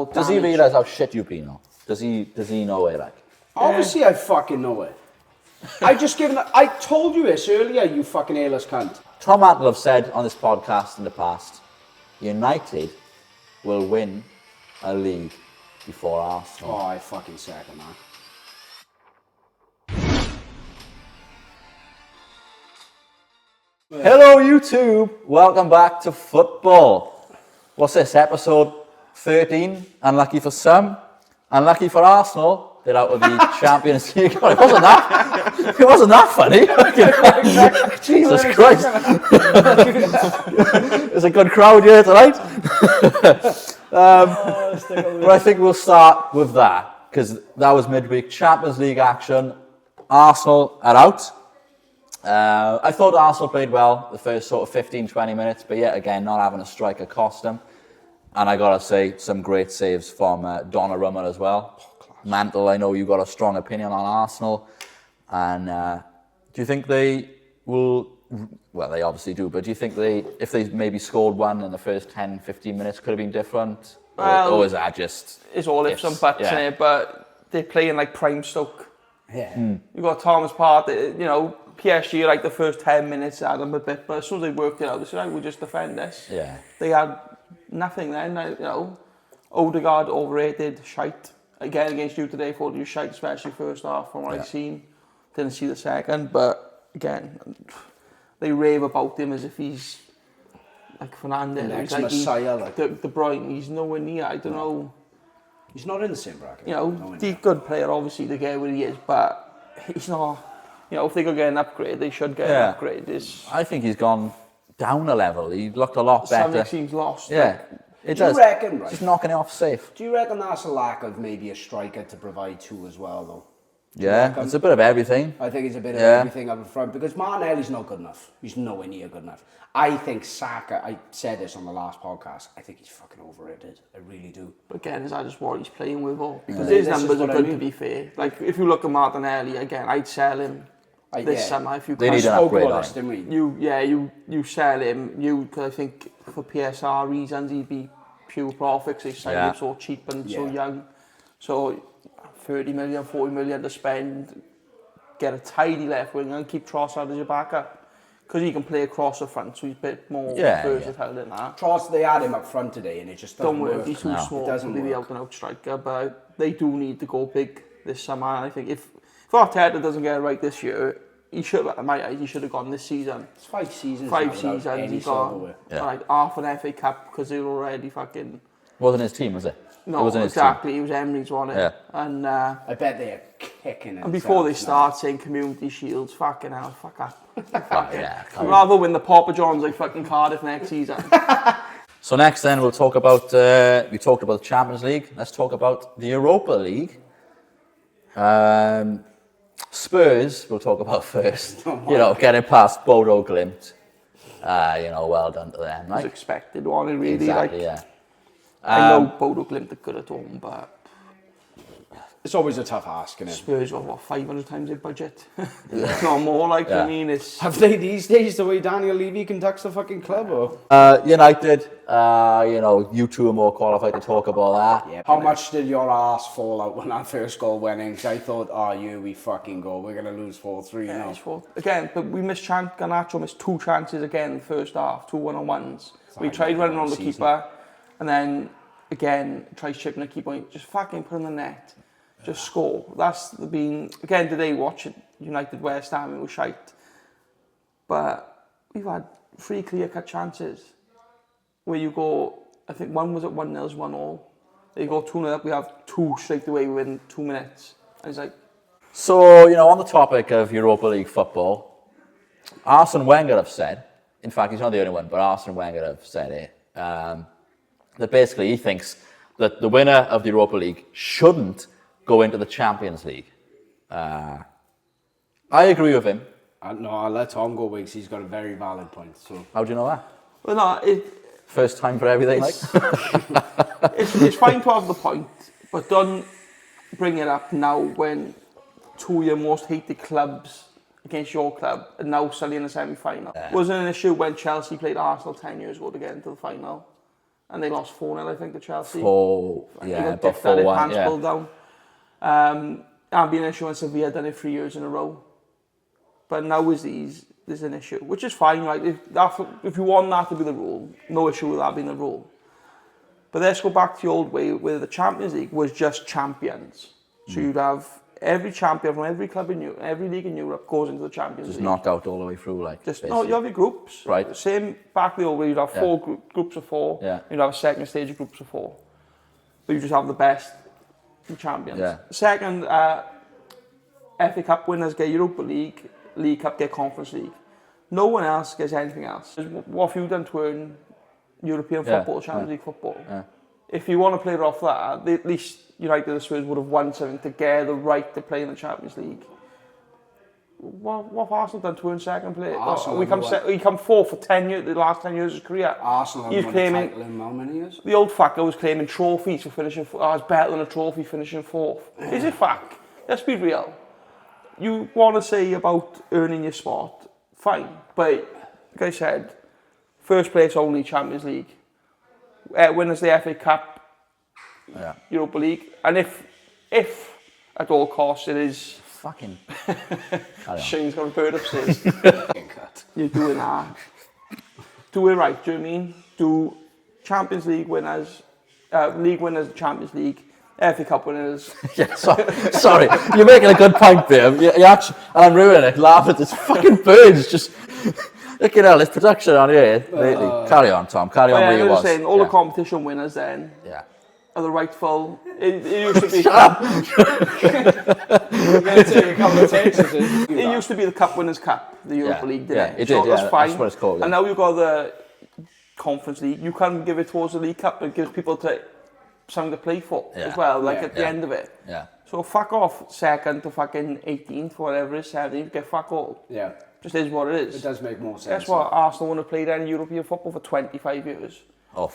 more damage. Does he realise how shit you've been on? Does he know it, like? Obviously, I fucking know it. I told you this earlier, you fucking airless cunt. Tom Mantle have said on this podcast in the past, United will win a league before Arsenal. Oh, I fucking second that. Hello YouTube, welcome back to football. What's this, episode 13? Unlucky for some, unlucky for Arsenal. They're out of the Champions League. God, it wasn't that funny. Jesus Christ. There's a good crowd here tonight. But I think we'll start with that, because that was midweek Champions League action. Arsenal are out. I thought Arsenal played well the first sort of 15-20 minutes, but yet again, not having a striker cost them. And I gotta say, some great saves from Donnarumma as well. Mantle, I know you got a strong opinion on Arsenal. And do you think they will, well, they obviously do, but do you think if they maybe scored one in the first 10-15 minutes, could have been different? Or is that just... It's all ifs and buts in it, but they're playing like prime Stoke. Yeah. You've got Thomas Partey, you know, PSG, like the first 10 minutes had them a bit, but as soon as they worked it out, they said, right, we'll just defend this. Yeah. They had nothing then, you know. Odegaard overrated, shite. Again, against you today, thought he was shite, especially first half from what I've seen. Didn't see the second, but again, they rave about him as if he's like Fernandes. The next like Messiah, like. De Bruyne, he's nowhere near, I don't know. He's not in the same bracket. You know, he's a good player, obviously, to get where he is, but he's not... You know, if they could get an upgrade, they should get an upgrade. I think he's gone down a level. He looked a lot better. Something seems lost. Yeah, it Do does. you reckon, right? Just knocking it off safe. Do you reckon that's a lack of maybe a striker to provide two as well, though? Yeah, it's a bit of everything. I think it's a bit of everything up in front, because Martinelli's not good enough. He's nowhere near good enough. I think Saka, I said this on the last podcast, I think he's fucking overrated. I really do. But again, is that just what he's playing with? Or because his numbers are good, to be fair. Like, if you look at Martinelli, again, I'd sell him this summer if you they can. Need an upgrade on him. You sell him, because I think for PSR reasons he'd be pure profit, because they signed him so cheap and so young. So 30 million, 40 million to spend, get a tidy left wing and keep Trossard as your backup. Because he can play across the front, so he's a bit more versatile than that. Trossard, they had him up front today and it just doesn't work. He's too small to be the out-and-out striker, but they do need to go big this summer. And I think if Arteta doesn't get it right this year, he should have gone this season. It's 5 seasons. 5 seasons, he got like half an FA Cup because they were already fucking... Wasn't his team, was it? No, it wasn't exactly. His team. It was Emery's one. Yeah. And I bet they're kicking it. And before they start saying community shields, fucking hell, fuck up. I'd rather win the Papa Johns like fucking Cardiff next season. So next then we'll talk about, we talked about the Champions League. Let's talk about the Europa League. Spurs we'll talk about first. You know, getting past Bodo Glimt. You know, well done to them. It was expected, wasn't it, really? Exactly, like, I know Bodo Glimt are good at home, but... It's always a tough ask, isn't it? Spurs got, 500 times their budget? It's not more, like, I mean, it's... Have they these days the way Daniel Levy conducts the fucking club, or...? United, you know, you two are more qualified to talk about that. Yeah. How much did your ass fall out when that first goal went in? Because I thought, here we fucking go, we're going to lose 4-3 now. Again, but we missed Garnacho missed 2 chances again in the first half, 2 1-on-1s. We tried running on the keeper, and then, again, tried chipping the keeper, just fucking put in the net. Just score. That's been... Again, today, watch it, United West Ham, it was shite. But we've had 3 clear-cut chances where you go... I think one was at 1-0, 1-1. They go 2-0 up, we have 2 straight away within 2 minutes. And it's like... So, you know, on the topic of Europa League football, Arsene Wenger have said, in fact, he's not the only one, but Arsene Wenger have said it, that basically he thinks that the winner of the Europa League shouldn't go into the Champions League. I agree with him. No, I'll let Tom go because he's got a very valid point. So how do you know that? Well, no, first time for everything. It's fine to have the point, but don't bring it up now when 2 of your most hated clubs against your club are now suddenly in the semi-final. Wasn't an issue when Chelsea played Arsenal 10 years ago to get into the final. and they lost 4-0, I think, to Chelsea. About 4-1, yeah. Pulled down. And been an issue when Sevilla done it 3 years in a row. But now there's an issue, which is fine. Like if you want that to be the rule, no issue with that being the rule. But let's go back to the old way where the Champions League was just champions. So you'd have every champion from every club in Europe, every league in Europe goes into the Champions League. Just knocked out all the way through, like. No, you have your groups. Right. Same back the old way. You'd have four groups of four. Yeah. You'd have a second stage of groups of 4. But you just have the best champions. Yeah. Second, FA Cup winners get Europa League, League Cup get Conference League. No one else gets anything else. What have you done to earn European football, Champions League football? Yeah. If you want to play it off that, at least United and Spurs would have won something to get the right to play in the Champions League. What have Arsenal done to earn second place? We come 4th for 10 years, the last 10 years of his career. Arsenal have won a title in how many years? The old fucker was claiming trophies for finishing 4th. Oh, it's better than a trophy finishing 4th. Is it fact? Let's be real. You want to say about earning your spot, fine. But, like I said, first place only Champions League. Winners the FA Cup, Europa League. And if at all costs it is... Fucking... Shane's got a bird upstairs. You're doing that. Do it right, do you know what I mean? Do Champions League winners, league winners, Champions League, FA Cup winners. Sorry, you're making a good point, babe. You actually, and I'm ruining it. Laugh at this fucking birds. Just look at all this production on here lately. Carry on, Tom. Carry on where you was. Saying, all the competition winners then are the rightful. It used to be. Shut up. We're going to take a couple of takes. It used to be the Cup Winners' Cup, the Europa League, didn't it? Did. That's fine. That's what it's called. And now you've got the Conference League. You can give it towards the League Cup, but it gives people something to play for as well, like at the end of it. Yeah. So fuck off second to fucking 18th, whatever it is, 17th, get fuck all. Yeah. Just is what it is. It does make more sense. Guess what? Arsenal want to play any European football for 25 years. Oh,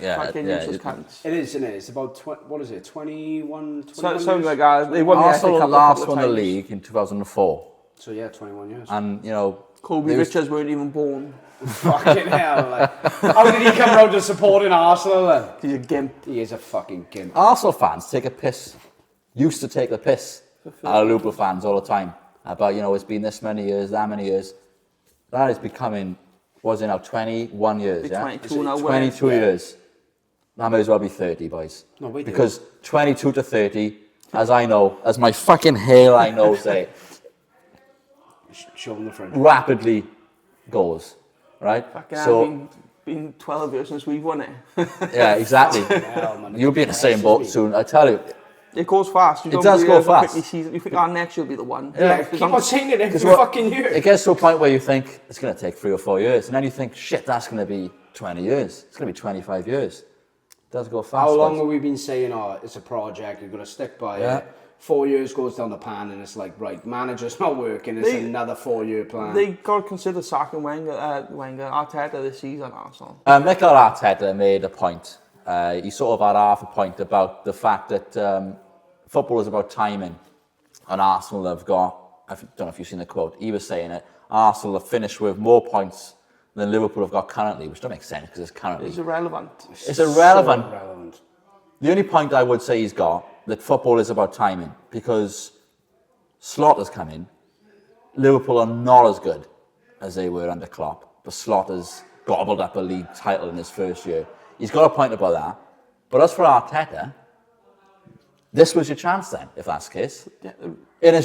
yeah. Fucking useless cunts. It is, isn't it? It's about, what is it, 21 something like that. They won Arsenal the FA Cup last won the league in 2004. So yeah, 21 years. And, you know... Kobe Richards weren't even born. Fucking hell, like. How did he come around to supporting Arsenal then? He's a gimp. He is a fucking gimp. Arsenal fans take a piss. Used to take the piss out of Liverpool fans all the time. About, you know, it's been this many years, that many years. That is becoming, was it now, 21 years, yeah? 22 now. 22 years. That may as well be 30, boys. No, we do. Because 22 to 30, as I know, as my fucking hairline knows, say, show them the front. rapidly goes, right? Fucking so, been 12 years since we've won it. Yeah, exactly. You'll be in the same boat soon, I tell you. It goes fast. It does go fast. You think, next year'll be the one. Yeah, keep on saying it every fucking year. It gets to a point where you think, it's going to take 3 or 4 years. And then you think, shit, that's going to be 20 years. It's going to be 25 years. It does go fast. How long have we been saying, it's a project, you're going to stick by it? 4 years goes down the pan and it's like, right, manager's not working, it's another 4-year plan. They got to consider sacking Arteta this season, Arsenal. Mikel Arteta made a point. He sort of had half a point about the fact that football is about timing. And Arsenal have got, I don't know if you've seen the quote, he was saying it, Arsenal have finished with more points than Liverpool have got currently, which don't make sense because it's currently... It's irrelevant. It's irrelevant. So irrelevant. The only point I would say he's got, that football is about timing, because Slaughter's come in. Liverpool are not as good as they were under Klopp, but Slaughter's gobbled up a league title in his first year. He's got a point about that. But as for Arteta, this was your chance then, if that's the case. Yeah. And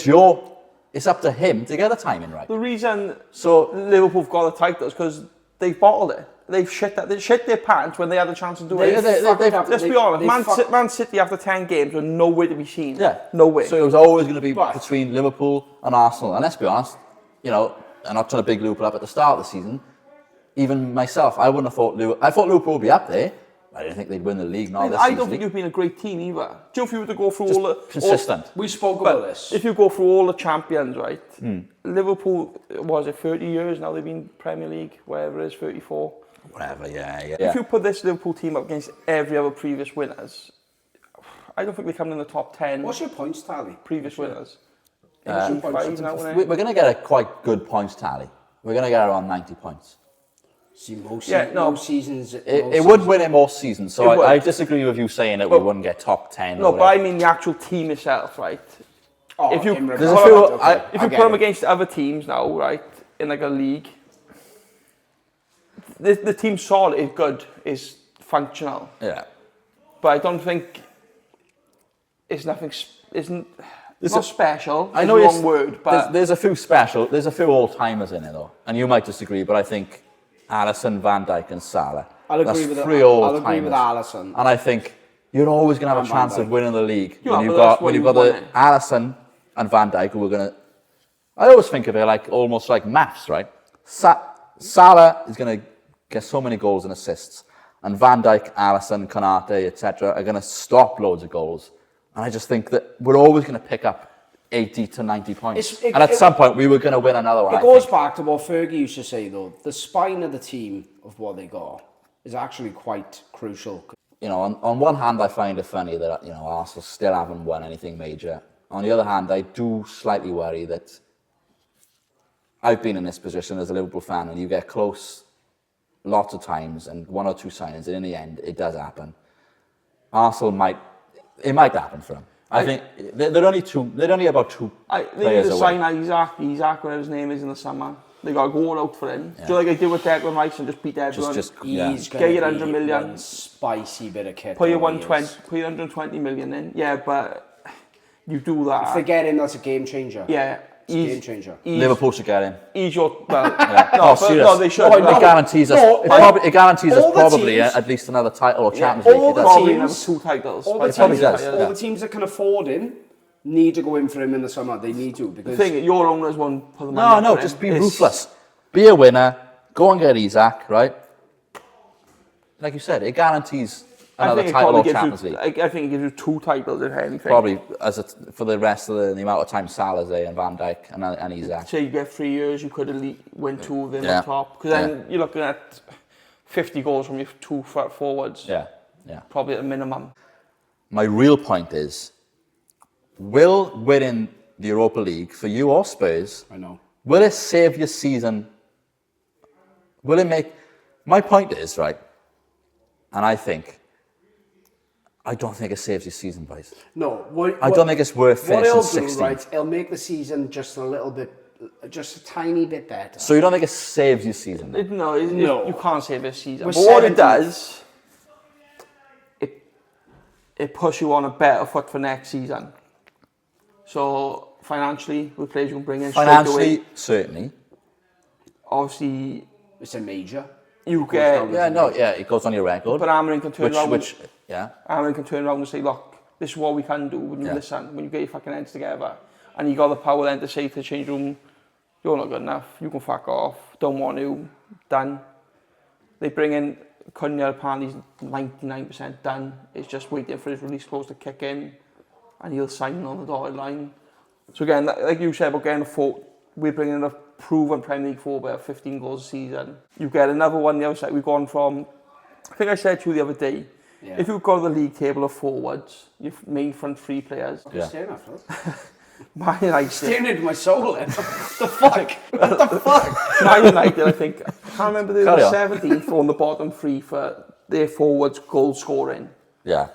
it's up to him to get the timing right. The reason Liverpool have got the title is because they've bottled it. They've shit their pants when they had the chance to do it. Let's be honest, Man City after 10 games were nowhere to be seen. Yeah. Nowhere. So it was always going to be between Liverpool and Arsenal. And let's be honest, you know, I'm not trying to big Liverpool up at the start of the season. Even myself, I wouldn't have thought I thought Liverpool would be up there. I didn't think they'd win the league. I don't think you've been a great team either. Do you know if you were to go through all the... consistent. We spoke about this. If you go through all the champions, right? Liverpool, was it 30 years now they've been Premier League, whatever it is, 34. Whatever, yeah. If you put this Liverpool team up against every other previous winners, I don't think they come in the top 10. What's your points tally? Previous winners. We're going to get a quite good points tally. We're going to get around 90 points. See, most seasons... It would win in most seasons, so I disagree with you saying that we wouldn't get top 10. No, but I mean the actual team itself, right? Oh, if you put them against other teams now, right, in like a league, the team solid is good, is functional. Yeah. But I don't think it's nothing. It's not special. I know it's the wrong word, but there's a few all timers in it though, and you might disagree, but I think Alisson, Van Dijk, and Salah. I'll agree with Alisson. And I think you're always going to have a chance of winning the league when you've got the Alisson and Van Dijk who are going to. I always think of it like almost like maths, right? Salah is going to get so many goals and assists, and Van Dijk, Alisson, Konate, etc. are going to stop loads of goals. And I just think that we're always going to pick up 80 to 90 points. And at some point, we were going to win another one. It goes back to what Fergie used to say, though. The spine of the team, of what they got, is actually quite crucial. You know, on one hand, I find it funny that, you know, Arsenal still haven't won anything major. On the other hand, I do slightly worry that I've been in this position as a Liverpool fan, and you get close lots of times, and one or two signings, and in the end, it does happen. Arsenal might happen for them. I think they're only about two players away. They need to sign Isaac, whatever his name is, in the summer. They got to go all out for him. Yeah. Do you like they did with Declan Rice and just beat everyone? He's get your 100 million. One spicy bit of kit. Put your 120 million in. Yeah, but you do that. If they get him, that's a game changer. Yeah. Game changer. Liverpool should get him. He's your no, they should. It guarantees us probably at least another title or Champions League. Probably another 2 titles. All the teams that can afford him need to go in for him in the summer. They need to, because the thing, your owners won't put the money. No, just be ruthless. Be a winner. Go and get Isaac, right? Like you said, it guarantees another title or Champions League. I think it gives you 2 titles if anything. Probably for the rest of the amount of time Salah's there and Van Dijk and Isaac. So you get 3 years, you could win 2 of them on top. Because then you're looking at 50 goals from your 2 forwards. Yeah. Probably at a minimum. My real point is, will winning the Europa League for you or Spurs, will it save your season? Will it make... My point is, right, and I don't think it saves your season, boys. No. I don't think it's worth finishing 16th. What it'll do, right, it'll make the season just a little bit, just a tiny bit better. So you don't think it saves your season? No. You can't save your season. But what it does, it puts you on a better foot for next season. So financially, with players you can bring in straight away. Financially, certainly. Obviously, it's a major. You get it goes on your record. But Amarin can turn around. Amarin can turn around and say, look, this is what we can do when you listen, when you get your fucking heads together, and you got the power then to say to the change room, you're not good enough. You can fuck off. Don't want you. Done. They bring in Cunha. Apparently, he's 99% done. It's just waiting for his release clause to kick in, and he'll sign on the dotted line. So again, like you said about getting we're bringing in a proven Premier League forward of 15 goals a season. You get another one the other side. We've gone from, I think I said to you the other day, if you've got the league table of forwards, your main front 3 players. Staring at it. Man United. Staring into my soul then. What the fuck? What the fuck? Man United, I think, I can't remember, they were 17th on the bottom 3 for their forwards goal scoring. Yeah.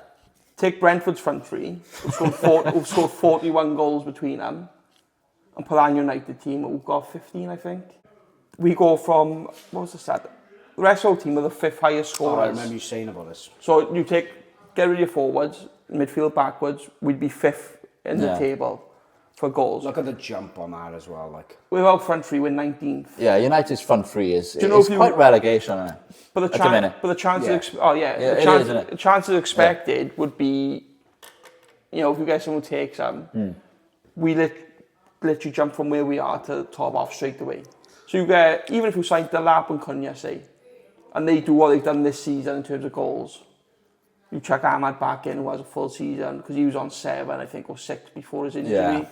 Take Brentford's front 3, who've scored 41 goals between them, and put our United team, who've got 15, I think. We go from, what was the stat? The rest of the team are the 5th highest scorers. I remember you saying about this. So you get rid of your forwards, midfield backwards, we'd be 5th in the table for goals. Look at the jump on that as well. Without front 3, we're 19th. Yeah, United's front 3 is quite relegation, isn't it? But the chances expected would be, if you get someone who takes them, we let you jump from where we are to top off straight away. So you get, even if you sign Delap and Cunha, say, and they do what they've done this season in terms of goals, you chuck Ahmad back in, who has a full season, because he was on 7, I think, or 6 before his injury,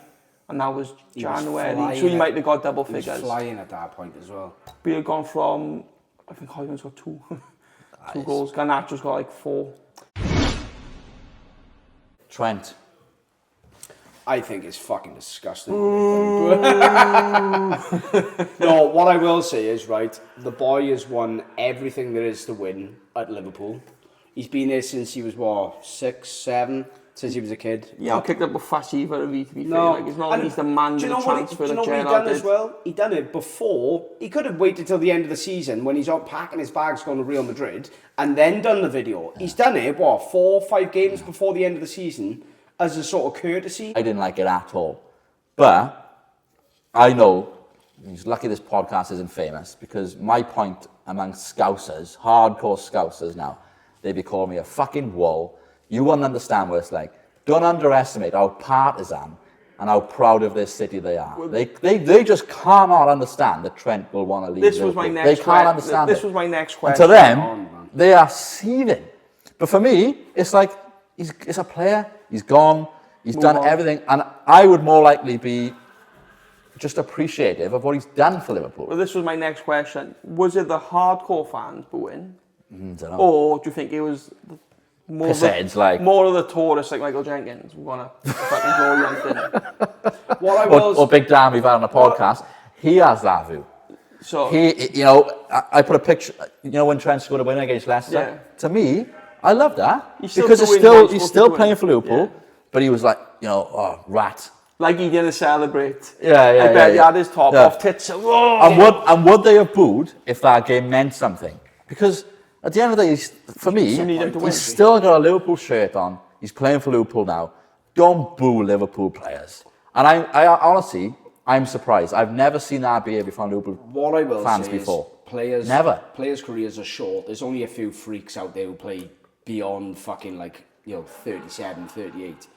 and that was January, so he might have got double figures. He was flying at that point as well. We had gone from, I think Hoyland's got 2 goals, Garnacho's got 4. Trent. I think it's fucking disgusting. No, what I will say is, right, the boy has won everything there is to win at Liverpool. He's been there since he was, what, 6, 7? Since he was a kid. Yeah, I kicked up a fussy Ever RWs, to be fair. No. Like, it's not like he's demanding a transfer Do you know that what he Gerrard done as did. well? He done it before. He could have waited till the end of the season when he's out packing his bags going to Real Madrid and then done the video. He's done it, what, 4 or 5 games before the end of the season as a sort of courtesy. I didn't like it at all. But I know, he's lucky this podcast isn't famous, because my point among Scousers, hardcore Scousers now, they'd be calling me a fucking wall. You wouldn't understand what it's like. Don't underestimate how partisan and how proud of this city they are. They just cannot understand that Trent will want to leave. This was my next They can't understand This it. was my next And question. to them, they are seething. But for me, it's like, he's a player, he's gone, he's done everything, and I would more likely be just appreciative of what he's done for Liverpool. Well, this was my next question. Was it the hardcore fans booing? Don't know. Or do you think it was more of the tourists like Michael Jenkins? We want to fucking draw you on What I will or Big Dan we've had on a podcast, he has that view. So He, I put a picture, when Trent scored a win against Leicester, Yeah. to me, I love that. He's still Because doing he's what still he's playing doing. for Liverpool, Yeah. but he was like, rat. like he didn't celebrate. Yeah, I bet he had his top off tits. And would they have booed if that game meant something? Because at the end of the day, for me, You need him to win. he's still got a Liverpool shirt on. He's playing for Liverpool now. Don't boo Liverpool players. And I honestly, I'm surprised. I've never seen that behaviour from Liverpool What I will fans say before. is players, Never. Players' careers are short. There's only a few freaks out there who play beyond fucking 37, 38.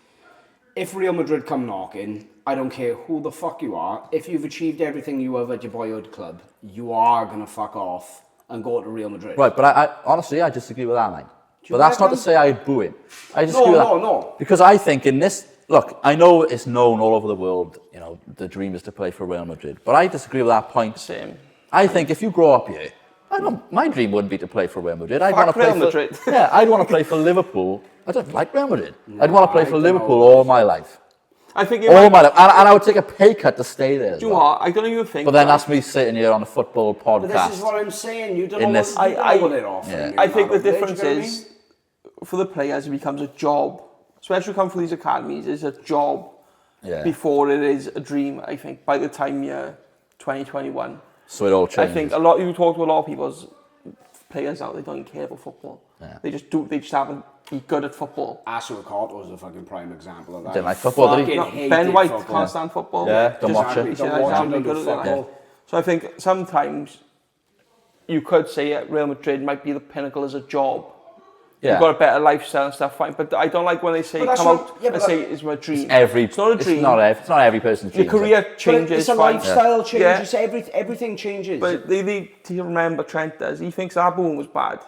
If Real Madrid come knocking, I don't care who the fuck you are. If you've achieved everything you have at your boyhood club, you are gonna fuck off and go to Real Madrid. Right, but I honestly, I disagree with that, mate. But that's not to say I'd boo him. I disagree with that. No. Because I think in this, look, I know it's known all over the world, the dream is to play for Real Madrid. But I disagree with that point. Same. I think if you grow up here, my dream wouldn't be to play for Real Madrid. I'd want to play Real Madrid. Yeah, I'd want to play for Liverpool. I don't like Real Madrid. I'd want to play for Liverpool all my life. I think All my life. And I would take a pay cut to stay there. Do you know what? I don't even think. But then that's me sitting here on a football podcast. But this is what I'm saying. You don't In know this- what, you don't know what they're offering. I think the difference is for the players, it becomes a job. Especially come from these academies, it's a job before it is a dream. I think by the time you're 2021. So it all changes. I think you talk to a lot of people's players now, they don't care about football. Yeah. They just haven't be good at football. Asu Akato is a fucking prime example of that. Didn't like football, did he? Fucking hated Ben White football. can't stand football. Yeah, don't watch it. He said, Don't watch "I'm it, good at don't it." football. So I think sometimes you could say Real Madrid might be the pinnacle as a job. Yeah. You've got a better lifestyle and stuff, fine. But I don't like when they say But that's come not- out yeah, and but say it's my dream. It's not a dream. It's not every person's dream. Your career But changes. it's a fine. lifestyle Yeah. changes. Everything changes. But they need to remember Trent does. He thinks our boom was bad.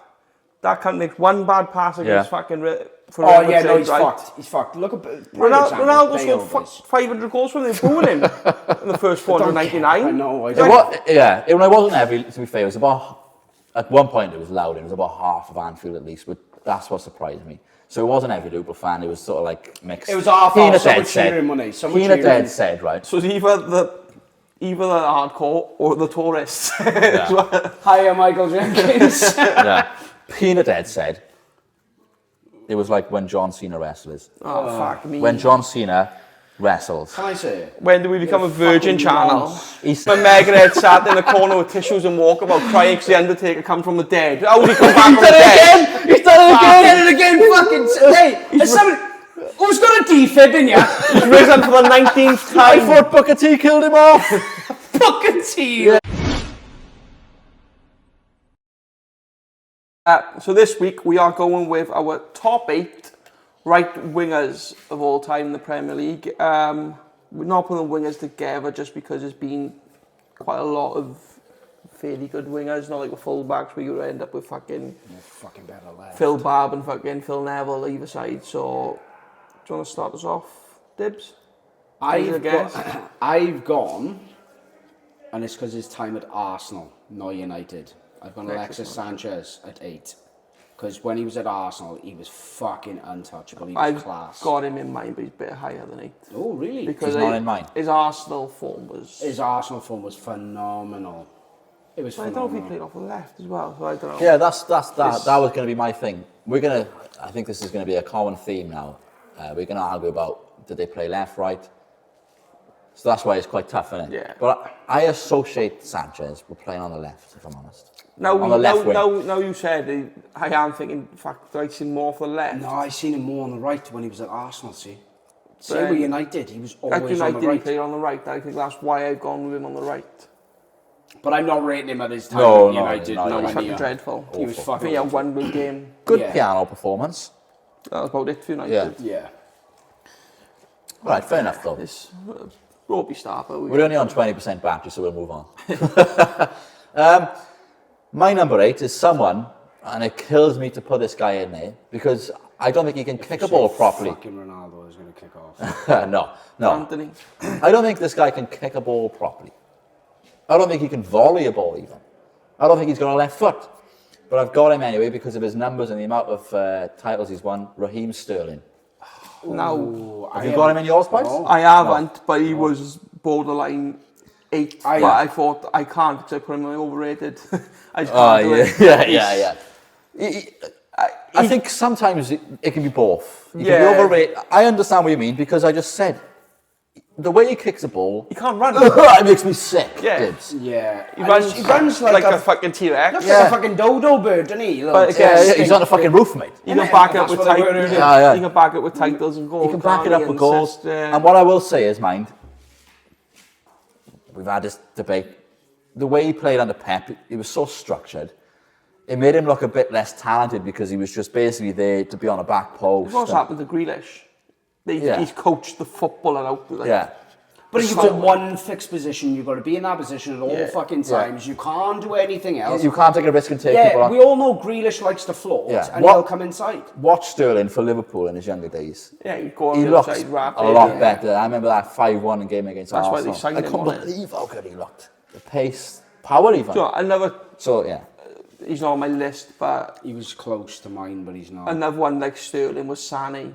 That can't make one bad pass against fucking for Real Madrid, no, he's right? fucked. He's fucked. Look at Ronaldo scored 500 goals from them, booing him in the first 499. I know. It wasn't every, to be fair, it was about, at one point it was loud, it was about half of Anfield at least, but that's what surprised me. So it wasn't every Liverpool fan, it was sort of like mixed. It was half Peanut some Dead were said, cheering money, some were Peanut cheering- Dead said, right? So it's either the hardcore or the tourists. Hiya, Michael Jenkins. Yeah. Peanut Dead said, it was like when John Cena wrestlers. Oh, fuck me. When John Cena wrestles. Can I say it? When do we become a virgin fucking channel? nonce. When Megadeth sat in the corner with tissues and walk about crying because the Undertaker come from the dead. How did he come back from the dead? He's done Did it again, fucking. Hey, has someone. Who's got a defib in ya? He's risen for the 19th I time. thought Booker T killed him off. Fucking tea. So this week we are going with our top 8 right wingers of all time in the Premier League. We're not putting the wingers together just because there's been quite a lot of fairly good wingers, not like the full-backs where you end up with fucking better left. Phil Barb and fucking Phil Neville either side. So do you want to start us off, Dibs? I've gone, and it's because his time at Arsenal, not United. I've gone Alexis Sanchez at 8. Because when he was at Arsenal, he was fucking untouchable. He was class. I've got him in mind, but he's a bit higher than 8. Oh, really? Because He's not in mine. His Arsenal form was... His Arsenal form was phenomenal. It was I don't phenomenal. know if he played off the left as well, so I don't know. Yeah, that was going to be my thing. I think this is going to be a common theme now. We're going to argue about, did they play left, right? So that's why it's quite tough, isn't it? Yeah. But I associate Sanchez with playing on the left, if I'm honest. Now wing. you said, I am thinking, in fact, I've seen more for the left. No, I seen him more on the right when he was at Arsenal, see. Same Then- with United, he was At always on United, the he right. played on the right. I think that's why I've gone with him on the right. But I'm not rating him at his time No, at no, United. no, He was nowhere fucking near. dreadful. He was I fucking think he had one good game. Good Yeah. piano performance. That was about it for United. Yeah. Right, fair enough though. This Roby Starper. We're only on 20% battery, so we'll move on. My number 8 is someone, and it kills me to put this guy in there, because I don't think he can kick a ball properly. Fucking Ronaldo is going to kick off. No. Anthony. I don't think this guy can kick a ball properly. I don't think he can volley a ball even. I don't think he's got a left foot. But I've got him anyway because of his numbers and the amount of titles he's won. Raheem Sterling. Now, Have you got him in yours, boys? No. I haven't, but he was borderline 8. But I thought, I can't because I put him overrated. I just can't do it. Yeah. I think sometimes it can be both. You Yeah. can be overrated. I understand what you mean because I just said the way he kicks a ball, He can't run. it makes me sick. Yeah. Dibs. Yeah. He runs like a fucking T-Rex. Looks like a fucking dodo bird, doesn't he? But He's on the fucking roof, mate. You can back it up That's with what they were titles. doing. Yeah. You can back it with titles and goals. You can back it can't up he? with goals. Assist, And what I will say is, mind, we've had this debate. The way he played under Pep, he was so structured. It made him look a bit less talented because he was just basically there to be on a back post. What's happened to Grealish? He's coached the footballer out. Like, Yeah. But you've got one fixed position. You've got to be in that position at all Yeah. fucking times. You can't do anything else. You can't take a risk and take people Yeah, on. we all know Grealish likes to float, Yeah. and What- he'll come inside. Watch Sterling for Liverpool in his younger days. Yeah, he'd go on He the looked outside, wrap a it, lot yeah. better. I remember that 5-1 game against That's why Arsenal. they signed I him, couldn't wasn't it? believe how good he looked. The pace, power even. So, yeah. He's not on my list, but He was close to mine, but he's not. another one like Sterling was Sané.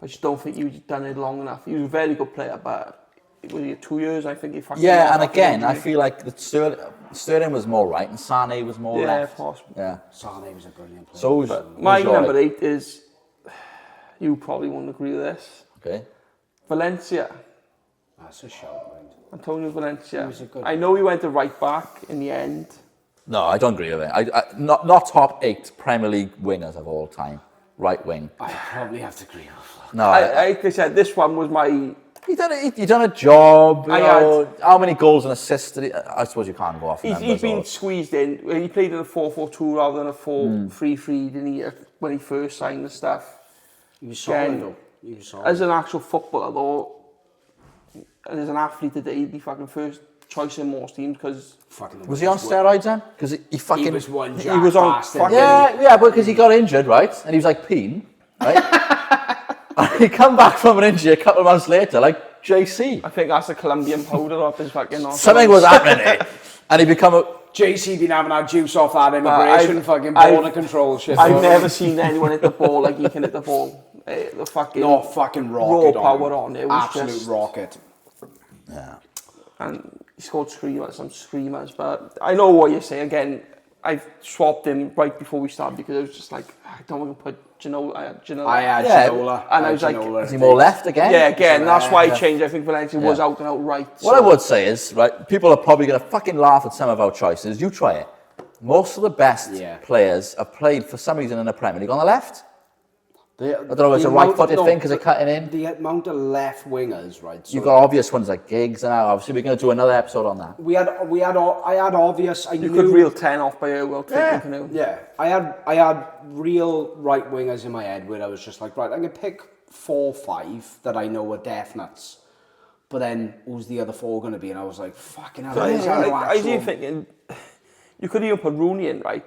I just don't think he's done it long enough. He was a very good player, but it was 2 years, I think he fucking... Yeah, and again, I feel like that Sterling was more right and Sané was more Yeah, left. possible. Yeah. Sané was a brilliant player. So My who's your number eight? 8 is... You probably won't agree with this. Okay. Valencia. That's a shout, right? Antonio Valencia. He was a good- I know he went to right back in the end. No, I don't agree with it. Not top 8 Premier League wingers of all time. Right wing. I probably have to agree with No, Like I said, this one was my... he done a job. I You know, how many goals and assists did he? I suppose you can't go off numbers. He's been or- squeezed in. He played in a 4-4-2 rather than a 4-3-3, didn't he, when he first signed the stuff. He was solid, Again, though. He was solid. As an actual footballer, though, and as an athlete today, he'd be fucking first choice in most teams because... Was he on steroids then? Because he fucking... He was one He was on bastard. fucking- Yeah, but because he got injured, right? And he was like peeing, right? And he come back from an injury a couple of months later, like JC. I think that's a Colombian powder up his fucking... Something was happening there. And he become a... JC been having our juice off that I've- immigration fucking I've- border control shit. I've never seen anyone hit the ball like he can hit the ball. The fucking... No fucking raw rocket power him. on it. Was Absolute just, rocket. Yeah. And he scored some screamers, but I know what you're saying. Again, I swapped him right before we started because I was just like, I don't want to put Ginola. I had Yeah, Ginola. and I was like, Is he more left again? yeah, again, that's why I Yeah. changed. I think Valencia was out and out right. What I would say is, right, people are probably going to fucking laugh at some of our choices. You try it. Most of the best players have played for some reason in the Premier League on the left. I don't know if it's a right-footed thing because they're cutting in. The amount of left wingers, right? So You've got obvious ones like Giggs and that. Obviously, we're going to do another episode on that. I had obvious. You could reel 10 off by a well taken canoe. Yeah, I had real right wingers in my head where I was just like, right, I'm gonna pick 4 or 5 that I know are definites. But then who's the other 4 gonna be? And I was like, fucking hell. I was even thinking, you could even put Rooney in, right?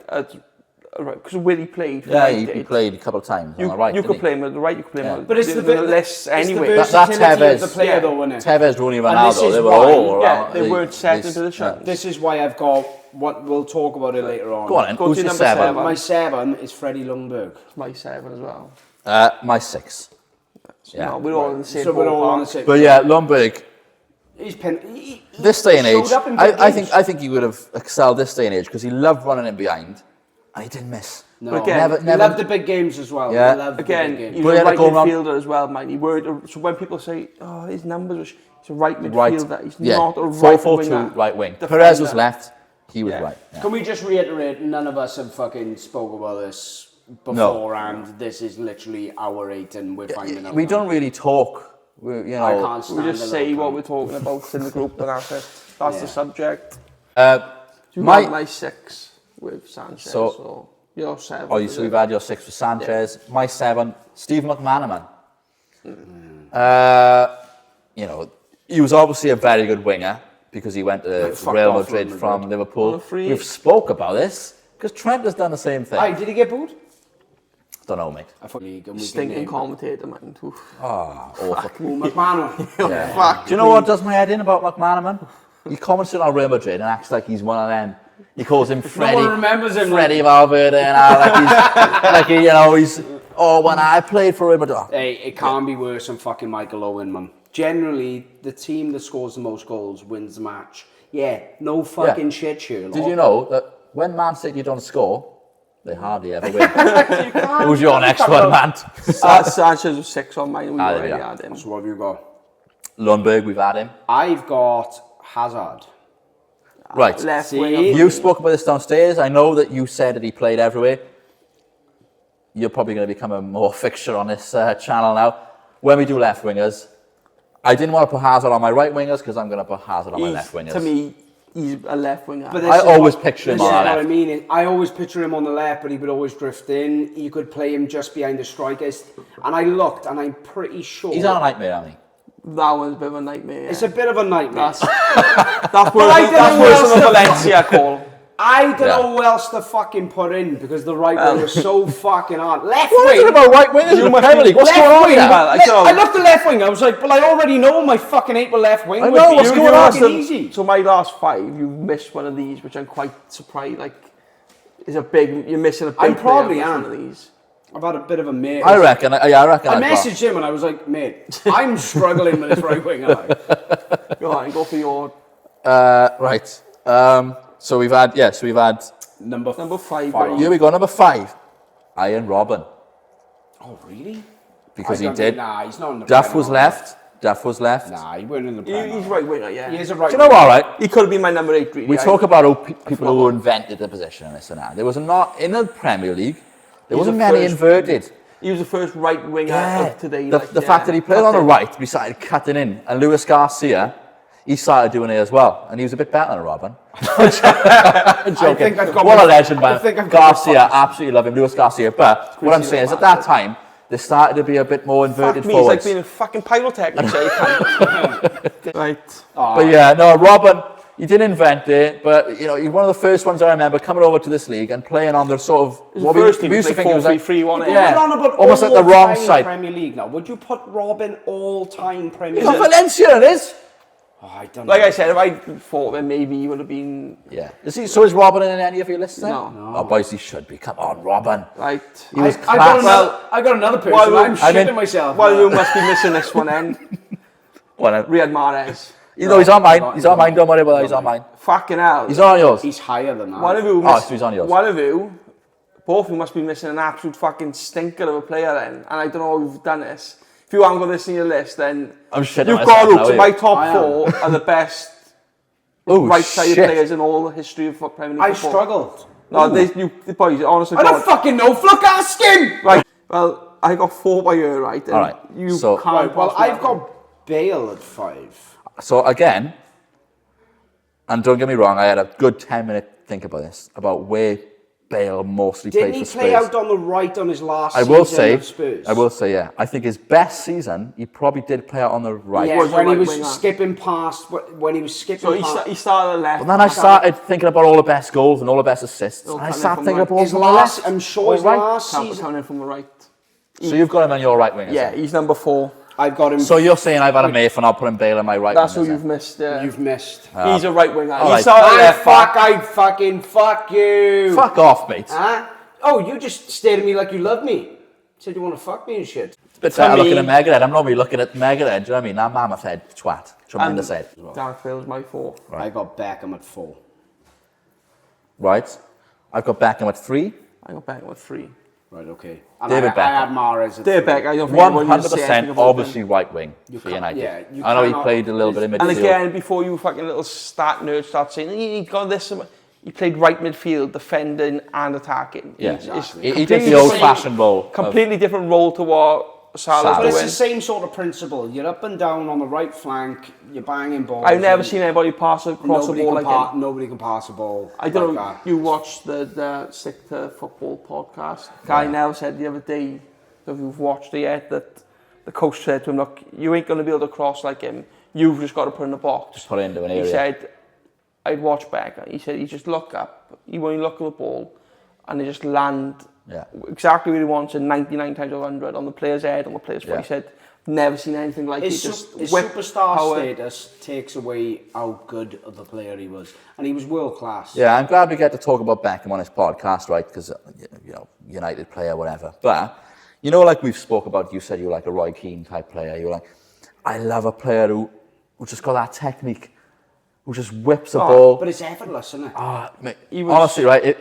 Because Willie played. For Yeah, United. he played a couple of times on You, the right. you didn't could he? play him at the right, you could play him at But it's the less anyway. It's the That's versatility Tevez. of the player, Yeah. though, isn't it? Tevez, Rooney, this Ronaldo, is they were why- all yeah, around. they weren't set in position. This is why I've got What we'll talk about it later on. Go on then. Go Who's to your number 7? 7. My 7 is Freddie Lundberg. My 7 as well. My 6. So, Yeah. no, we're all in the same So we're all on the ballpark. same. But yeah, Lundberg. He's This day and age, showed up in big I games. think he would have excelled this day and age because he loved running in behind, and he didn't miss. No, But again, he loved the big games as well. Yeah. He loved the Again, big games. he's But a he had to right go around- midfielder as well, man. He weren't. So when people say, "Oh, his numbers," he's a right midfielder. He's yeah, not a right 4-4-2 winger. right wing. Defender. Perez was left. He was Yeah. right. Yeah. Can we just reiterate, none of us have fucking spoke about this beforehand. This is literally our 8 and we're finding out. We now. don't really talk. We, I can't stand We just the say little what cunt. we're talking about in the group, and that's it. That's the subject. You My- had my 6 with Sanchez, So- so your 7. Oh, so we've had your 6 for Sanchez. My 7, Steve McManaman. He was obviously a very good winger because he went to fucked Real off Madrid Real from Madrid. Liverpool. On a free. We've spoke about this because Trent has done the same thing. Aye, did he get booed? Don't know, mate. I thought league and we can Stinking name commentator, man. Oof. Awful. McManaman. Fuck. Do you know what does my head in about McManaman? He comments on Real Madrid and acts like he's one of them. He calls him Freddie. one remembers him, Freddie Valverde, and he's when I played for Real Madrid. Hey, it can't be worse than fucking Michael Owen, man. Generally, the team that scores the most goals wins the match. Yeah, no fucking shit, Sherlock. Did you know that when Man City don't score, they hardly ever win? Who's your next one, man? Sanchez was 6 on mine. We there already we are. had him. So what have you got? Lundberg, we've had him. I've got Hazard. Right. Left See? winger. You spoke about this downstairs. I know that you said that he played everywhere. You're probably going to become a more fixture on this channel now. When we do left wingers, I didn't want to put Hazard on my right wingers because I'm going to put Hazard on my left wingers. To me, he's a left winger. But I always picture him this on is the what left. I mean. I always picture him on the left, but he would always drift in. You could play him just behind the strikers. And I looked, and I'm pretty sure He's on a nightmare, hasn't he? That one's a bit of a nightmare. Yeah. it's a bit of a nightmare. That's worse, I don't that's know worse what than the else to- Valencia call. I don't Yeah. know who else to fucking put in because the right wing was so fucking hard. Left What is wing. it about right wingers in the Premier League? What's left going on wing, here? Well, I looked at left wing. I was like, well, I already know my fucking 8 with left wing. I would know, be what's going on? fucking easy. So my last 5, you missed one of these, which I'm quite surprised. Like, you're missing a big I probably player am. for one of these. I've had a bit of a mate. I reckon. I I've got- messaged him and I was like, mate, I'm struggling with this right wing. Go on, go for your Right. So we've had. Number 5. Here we go. Number 5, Ian Robin, Oh, really? because I he don't did. think- Nah, he's not in the Duff Premier was League. left. Duff was left. Nah, he weren't in the Premier He's League. right winger, yeah. He is a right Do you know what? Right. He could have been my number 8, really. We talk about people who invented the position and this and that. There was not in the Premier League. There wasn't the many first- inverted. He was the first right winger of today. The fact that he played on the right, we started cutting in, and Luis Garcia, he started doing it as well, and he was a bit better than Robin. I'm joking. think I've got What my- a legend, man. I think I've got my Garcia, thoughts. absolutely love him, Luis Garcia. But what I'm saying is, at that time, there started to be a bit more inverted Fuck me, it's like forwards. being a fucking pyrotechnic, so you can't. Right. But yeah, no, Robin, he didn't invent it, but he's one of the first ones I remember coming over to this league and playing on the sort of His first team was used to like think it was like 4-3-3, wasn't it? Yeah. We're on about Almost like the wrong all-time side. Premier League now. Would you put Robin all-time Premier He's on League? Valencia, it is. Oh, I don't know. Like I said, if I thought then maybe he would have been Yeah. So is Robin in any of your lists then? No. Oh, boys, he should be. Come on, Robin. right. He was I class. got another person. Well, I'm I shitting mean- myself. Well, you must be missing this one then. Well, Riyad Mahrez. he's on mine. He's on mine. Don't worry about that. He's on mine. Fucking hell. He's on yours. He's higher than that. One of you Oh, missed, so he's on yours. One of you, both of you must be missing an absolute fucking stinker of a player then. And I don't know how you've done this. If you haven't got this in your list, then I'm shitting you've myself got now, to. yeah. My top I 4 are the best Oh, right-sided shit. players in all the history of Premier League I football. struggled. No, you boys, honestly, I don't fucking know. Flook, ask him. Right. Well, I got 4 by you, right? And All right, You so- can't. Right, well, possibly I've have got Bale at 5. So again, and don't get me wrong, I had a good 10-minute think about this, about where Bale mostly Didn't played he for Spurs. play out on the right on his last I will season say, of Spurs? yeah. I think his best season, he probably did play out on the right. Yeah, Was when a he right was winger. skipping past, when he was skipping So past. he started on the left. And then I started thinking about all the best goals and all the best assists. All And I coming started from thinking right. about all His the last, left. I'm sure All his right. last Can't be season. coming in from the right. So you've got him on your right wing. Yeah, he's number 4. I've got him. So you're saying I've had a mate for not putting Bale in my right That's wing, who is you've it? missed. Yeah. You've missed. He's a right winger. All right. He's started left back. I'd fucking fuck you. Fuck off, mate. Huh? Oh, you just stared at me like you love me. Said you want to fuck me and shit. It's a bit better looking at Megadhead. I'm normally looking at Megadhead. Do you know what I mean? That mammoth head, twat. Tremendous head. Dark Phil's my 4. Right. I got Beckham at 4. Right. I've got Beckham at 3. I got Beckham with 3. Right, okay. And David I Beckham. had Mahrez at David 3. Beckham, I don't think anyone needs to say anything 100% about obviously him. right wing for can't- United. yeah, you I know he cannot- played a little bit in midfield. And again, before you fucking little stat nerds start saying, he got this, he played right midfield, defending and attacking. Yeah, It's he did completely the old-fashioned role. completely different role to what Salah's But it's the doing. same sort of principle. You're up and down on the right flank, you're banging balls. I've never seen anybody pass across the ball like him. Nobody can pass a ball. I don't like know, that. you watched the Stick to Football podcast. Guy Nell said the other day, if you've watched it yet, that the coach said to him, look, you ain't going to be able to cross like him. You've just got to put in the box. Just put it into an area. He said, I'd watch back. He said, he just look up, he won't look at the ball, and they just land exactly where he wants it 99 times out of 100 on the player's head, on the player's foot. He said, never seen anything like it. His Just superstar power. status takes away how good of a player he was. And he was world class. Yeah, I'm glad we get to talk about Beckham on this podcast, right? Because, you know, United player, whatever. But, you know, like we've spoke about, you said you're like a Roy Keane type player. You're like, I love a player who just got that technique, who just whips the ball. But it's effortless, isn't it? Mate, He was- honestly, right?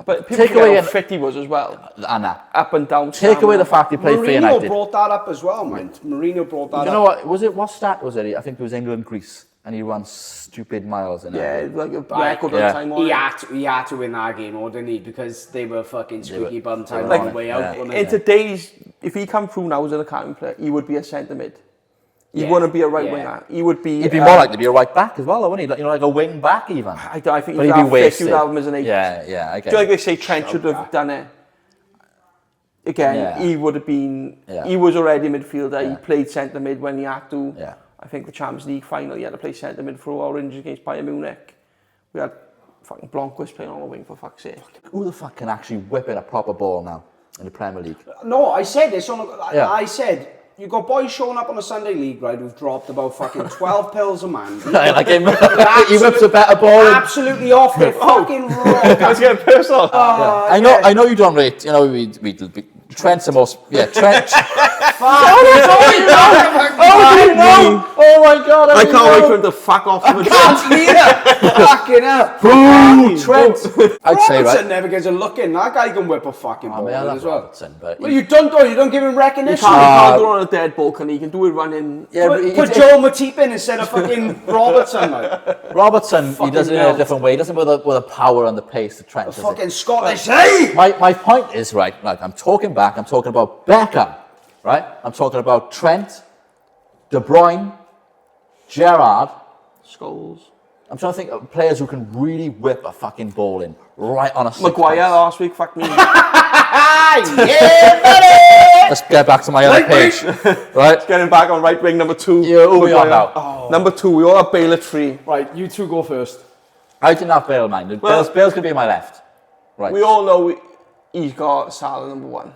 But people take forget away how fit he was as well. Up and down. Take away the fact he played for Mourinho United. brought that up as well, man. Mourinho brought that up. You know what? What stat was it? I think it was England-Greece. And he ran stupid miles in Yeah, it. like a record time on He it. had to win that game, or didn't he? Because they were fucking squeaky bum time were on the on way it, out. yeah. wasn't In it? today's, if he come through now as an academy player, he would be a centre mid. He Yeah, wouldn't be a right yeah. winger. He would be. He'd be more likely to be a right back as well, wouldn't he? You know, like a wing back even. I think But he'd he'd be have 50, wasted. you'd have him as an 8. Yeah, I Do get you like it. they say Trent should have done it? Again, Yeah. he would have been. Yeah. He was already a midfielder. Yeah. He played centre mid when he had to. Yeah. I think the Champions League final, he had to play centre mid for our Rangers against Bayern Munich. We had fucking Blomqvist playing on the wing for fuck's sake. Who the fuck can actually whip in a proper ball now in the Premier League? No, I said this on. Yeah. I said you got boys showing up on a Sunday league, right? Who've dropped about fucking 12 pills a man. Like him. He whips a better ball. Absolutely off their fucking rock. Let's get personal. I know you don't rate. You know we Trent's the most. Yeah, Trent. Oh my god! I can't wait for him to fuck off. Fucking up. Boom, Trent. I'd say Robertson right. never gets a look in. That guy can whip a fucking I ball mean, I love as well. Robertson, but Well, you don't do. You don't give him He recognition. can't do it on a dead ball, can he? He can do it running. yeah, but Put Joel Matip in instead of fucking Robertson, like. Robertson, he does it in a melt. different way. He does it with a power and the pace that Trent does. Fucking Scottish. Hey! My point is, right, like I'm talking back, I'm talking about Beckham, right? I'm talking about Trent, De Bruyne, Gerrard. Scholes. I'm trying to think of players who can really whip a fucking ball in right on a six Maguire pace. last week, fuck me. Yeah, buddy! Let's get back to my other page, right? Getting back on right wing, number 2. Yeah, who we on Maguire. now? Number 2, we all have Bale at 3. Right, you two go first. I didn't have Bale, man. Well- Bale's going to be on my left. Right. We all know he's got Salah number 1.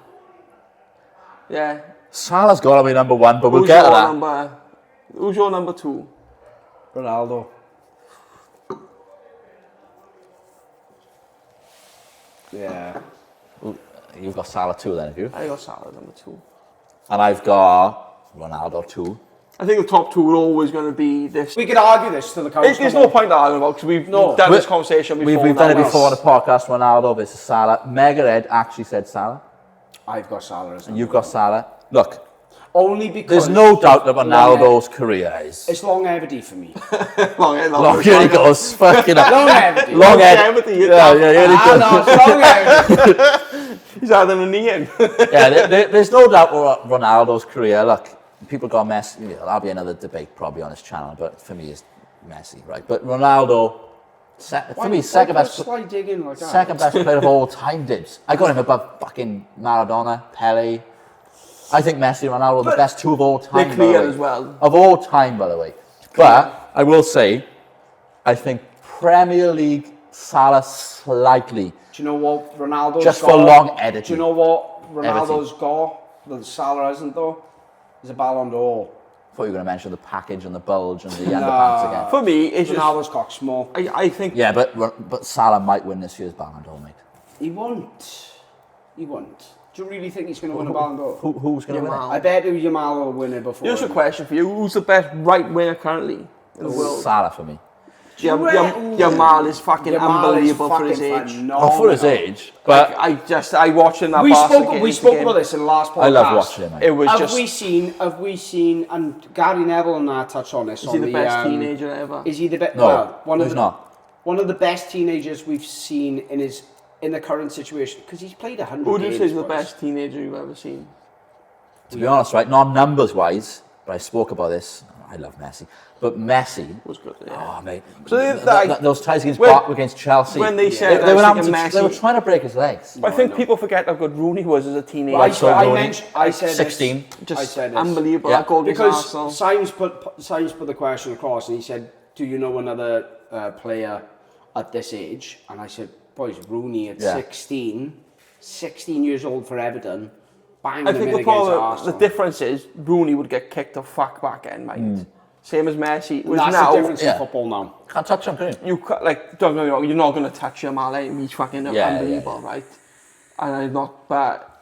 Yeah. Salah's got to be number 1, but we'll get to that. Who's your number 2? Ronaldo. Yeah. You've got Salah 2 then, have you? I got Salah number 2. And I've got Ronaldo 2. I think the top 2 are always going to be this. We could argue this to the couch. There's no point arguing about because we've done this conversation before. We've done it now. before on the podcast, Ronaldo versus Salah. Megared actually said Salah. I've got Salah as And you've got Salah. Look, only because there's no doubt that Ronaldo's career is... it's longevity for me. Long, here he goes. Fucking up. Longevity. Longevity, Yeah, here he goes. No, it's longevity. He's having a knee in. Yeah, there's no doubt with Ronaldo's career. Look, people got Messi. You know, that'll be another debate probably on this channel, but for me, it's Messi, right? But Ronaldo, for me, second best Slight dig in like that. second best player of all time, Dibs. I got him above fucking Maradona, Pele. I think Messi and Ronaldo are the best 2 of all time. They're clear by the way. as well. Of all time, by the way. But I will say, I think Premier League Salah slightly. Do you know what Ronaldo's Just got? for long editing. Do you know what Ronaldo's got that Salah hasn't though? is a Ballon d'Or. I thought you were going to mention the package and the bulge and the underpants again. For me, it's just... Ronaldo's cock small. I think... Yeah, but Salah might win this year's Ballon d'Or, mate. He won't. He won't. Do you really think he's going to win a Ballon d'Or? Who's going to win it? I bet Yamal will win it before. Here's a question for you. Who's the best right winger currently in the world? Salah for me. Yamal is fucking unbelievable for his age. For his age, but I watched him that we spoke about this in the last podcast. I love watching him, mate. It was have we seen, and Gary Neville and I touched on this. Is he the best teenager ever? Is he the best? No, he's not. One of the best teenagers we've seen in the current situation, because he's played 100 games. Who do you say is the best teenager you've ever seen? To be honest, right, not numbers wise, but I spoke about this. I love Messi, but Messi was good. Yeah. Oh mate, so those ties against Chelsea. When they said they were trying to break his legs. I think people forget how good Rooney was as a teenager. I said 16. Just unbelievable. That goal because Simons put the question across, and he said, "Do you know another player at this age?" And I said, "Boys, Rooney at 16 years old for Everton." I think the difference is Rooney would get kicked the fuck back end, mate. Same as Messi. That's the difference in football now. Can't touch him, can you? Don't get me wrong, you're not going to touch Yamal. He's fucking unbelievable, right? And I'm not, but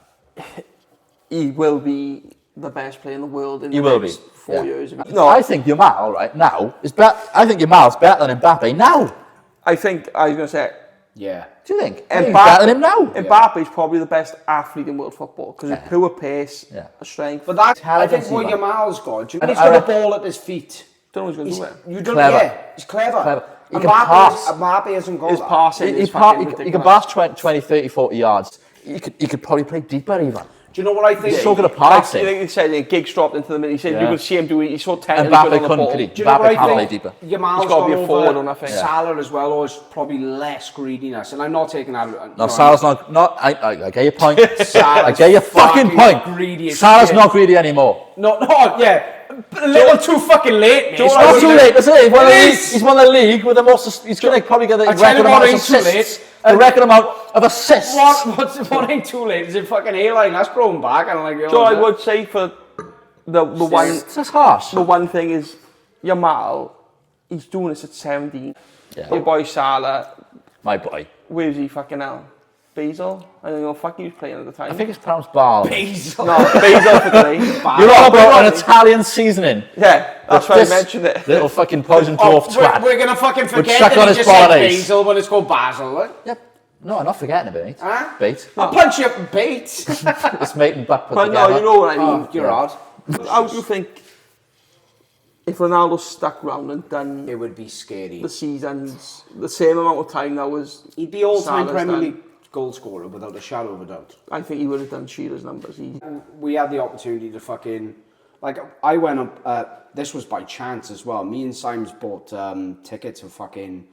he will be the best player in the world in the next 4 years. No, I think Yamal right now is better. I think Yamal's better than Mbappe now. I was going to say. Yeah. Do you think? Mbappe, better than him now. Mbappe is probably the best athlete in world football because of pure pace, strength. But that's, I think, what Yamal's got. And he's got a ball at his feet. Don't know what he's going to do it. You don't. Yeah, he's clever. He can pass. Mbappe hasn't got his that. passing. He can pass 20, 30, 40 yards. He could probably play deeper even. Do you know what I think? He's so good at passing. He said a gig dropped into the middle. He said you could see him do it. He saw 10 Mbappe couldn't, could he? Do you know what I think? Deeper. Yamal's got to be a forward over on that thing. Salah as well, or is probably less greediness. And I'm not taking that. No, Salah's not. I get your point. I get your fucking point. Salah's not greedy anymore. No, yeah. A little too fucking late, mate. It's not too late, is it? He's won the league with the most. He's going to probably get the record amount of assists. The record amount of assists. What ain't too late? Is it fucking A-line? That's growing back. And I'm like, so I would say for the one. That's harsh. The one thing is Yamal. He's doing this at 17. Yeah. Your boy Salah. My boy. Where's he fucking now? Basil? I don't know. Fuck, he was playing at the time. I think it's pronounced Bal. Basil. No, Basil for today. You're all about an Italian seasoning. Yeah, that's why I mentioned it. Little fucking poison dwarf twat. We're gonna fucking forget that he just said Basil when it's called Basil. Right? Yep. No, I'm not forgetting about it. Huh? Bait. I'll punch you up, bait. It's mate and butt put but together. no, you know what I mean. You're odd. How do you think if Ronaldo stuck around and done it would be scary. The seasons, the same amount of time that was he'd be all-time Premier League goal scorer without a shadow of a doubt. I think he would have done Shearer's numbers. We had the opportunity to fucking I went up. This was by chance as well. Me and Simons bought tickets for fucking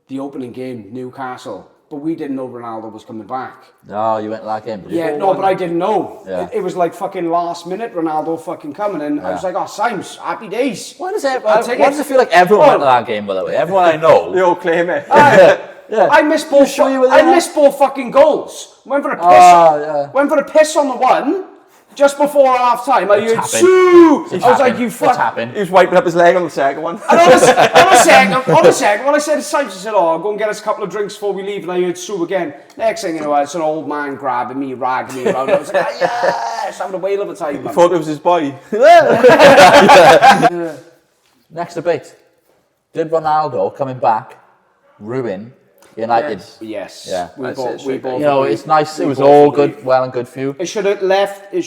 the opening game, Newcastle. But we didn't know Ronaldo was coming back. No, you went like him. Yeah, no, but I didn't know. Yeah. It was like fucking last minute Ronaldo fucking coming, and I was like, "Oh, Simons, happy days." Why does it feel like everyone went to that game? By the way, everyone I know. They all claim it. Yeah. I missed both. I missed both fucking goals. Went for a piss. Went for a piss on the one. Just before half time, I heard "Sue." I was like, "You fuck!" He was wiping up his leg on the second one. And on the second one, I said to Simons, I said, "Oh, I'll go and get us a couple of drinks before we leave." And I heard Sue again. Next thing you know, it's an old man grabbing me, ragging me around. I was like, "Yes!" Having a whale of a time. I thought it was his boy. Next debate: did Ronaldo coming back ruin United? Yes. Yeah. We both. You know, it's nice. It was all good, well and good for you. It should have left. It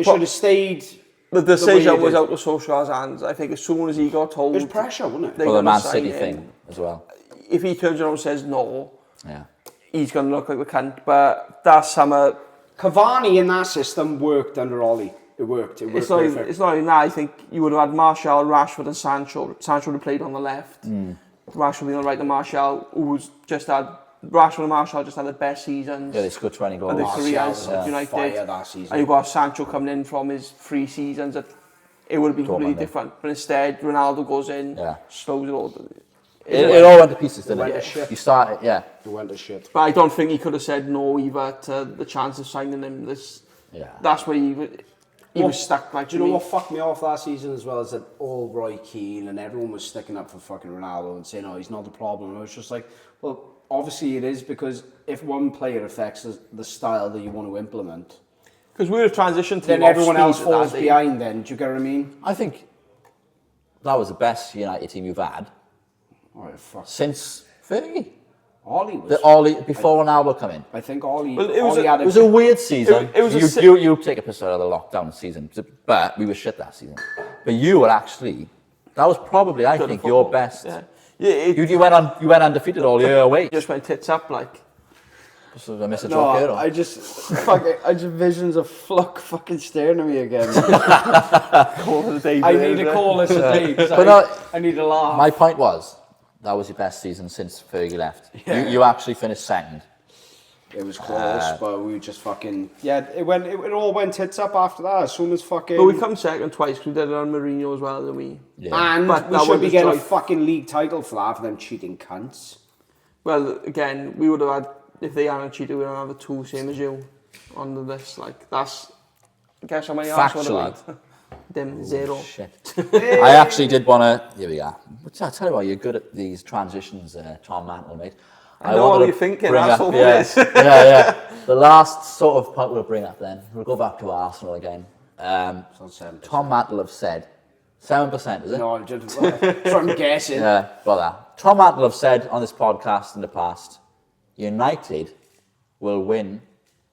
should have stayed. The decision was out of Solskjaer's hands. I think as soon as he got told, there's pressure, wasn't it? For the Man City thing as well. If he turns around and says no, yeah, he's going to look like the cunt. But that summer, Cavani in that system worked under Ollie. It worked. It's not even that. I think you would have had Martial, Rashford, and Sancho. Sancho would have played on the left. Rashford being on the right, and Martial, Rashford and Martial just had the best seasons. Yeah, they scored 20 goals. Of their careers at United. That season. And you've got Sancho coming in from his 3 seasons. It would have been completely different. But instead, Ronaldo goes in, slows it all. It all went to pieces, didn't it? You started, It went to shit. But I don't think he could have said no either to the chance of signing him. That's where he... he was stuck like do you know what fucked me off that season as well is that all Roy Keane and everyone was sticking up for fucking Ronaldo and saying, oh, he's not the problem. And I was just like, well, obviously it is, because if one player affects the style that you want to implement, because we're a transition team, then everyone else falls behind. Then do you get what I mean? I think that was the best United team you've had since Fergie. Ollie was. Before Ronaldo come in. I think Ollie. Well, It was a weird season. You take a piss out of the lockdown season, but we were shit that season. But you were actually, that was probably, I think, your best. Yeah. You went undefeated all year away. Just went tits up like. So I miss a joke here. I just visions of Flook fucking staring at me again. I need to call this a day because I need to laugh. My point was, that was your best season since Fergie left. Yeah. You actually finished second. It was close, but we just fucking it all went tits up after that. As soon as fucking. But we come second twice because we did it on Mourinho as well, didn't we? Yeah. And but we should be getting a fucking league title for that, for them cheating cunts. Well, again, we would have had, if they hadn't cheated, we would have had the 2 same as you on the list. Like that's, guess how many Arsenal would have had? Them 0. Shit. I actually did want to. Here we are. I tell you what, you're good at these transitions, Tom Mantle, mate. I know what you're thinking, asshole. Yeah. The last sort of point we'll bring up then, we'll go back to Arsenal again. Tom Mantle have said, 7%, is it? No, just from guessing. Yeah, got that. Tom Mantle have said on this podcast in the past, United will win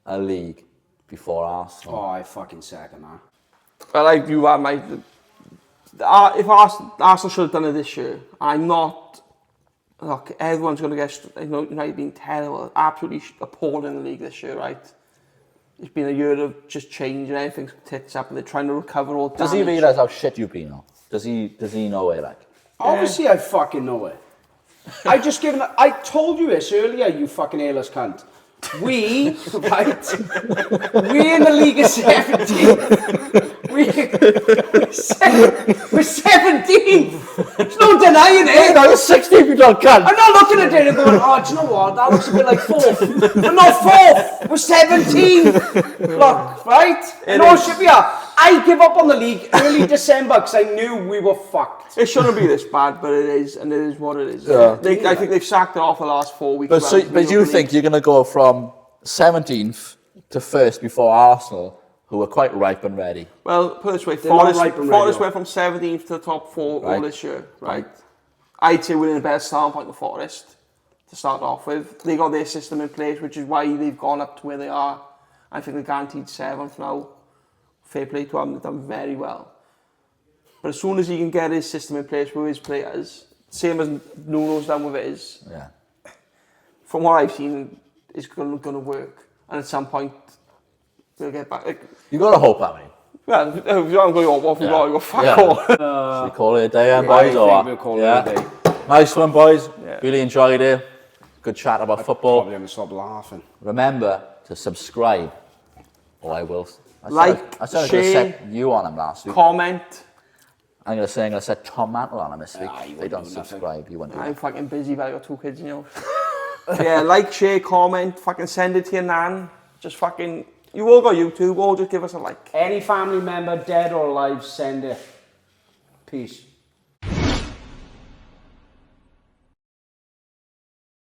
a league before Arsenal. Oh, I fucking second that. Well, like you are, mate. If Arsenal should have done it this year, I'm not. Look, everyone's going to get. United being terrible, absolutely appalling in the league this year, right? It's been a year of just change and everything's tits up, and they're trying to recover all. Does he realise how shit you've been on? Does he know it? Like, obviously, I fucking know it. I told you this earlier, you fucking airless cunt. We in the league of 17. We're 17th. There's no denying it. No, you're 16th, you don't cunt. I'm not looking at it and going, oh, do you know what? That looks a bit like 4th. We're not 4th. We're 17th. Look, right? No shit we are. I give up on the league early December because I knew we were fucked. It shouldn't be this bad, but it is, and it is what it is. Yeah. I think they've sacked it off the last 4 weeks. But you think you're going to go from 17th to 1st before Arsenal, who are quite ripe and ready? Well, put it this way, Forest went from 17th to the top 4 all this year, right? I'd say we're in a better starting point than Forest to start off with. They got their system in place, which is why they've gone up to where they are. I think they're guaranteed 7th now. Fair play to him, they've done very well. But as soon as he can get his system in place with his players, same as Nuno's done with his, from what I've seen, it's going to work. And at some point, we'll get back. You got to hope, I mean. Well, if I'm going on, what we got, you got fuck all. Should we call it a day, boys? We'll call it a day. Nice one, boys. Really enjoyed it. Good chat about football. Probably going to stop laughing. Remember to subscribe, or I will. Like, I said I was going to set you on him last week. Comment. I'm going to set Tom Mantle on him this week. If they don't subscribe, you won't do I'm that. fucking busy, but I got 2 kids, you know. Yeah, like, share, comment, fucking send it to your nan. Just fucking, you all got YouTube, or just give us a like. Any family member, dead or alive, send it. Peace.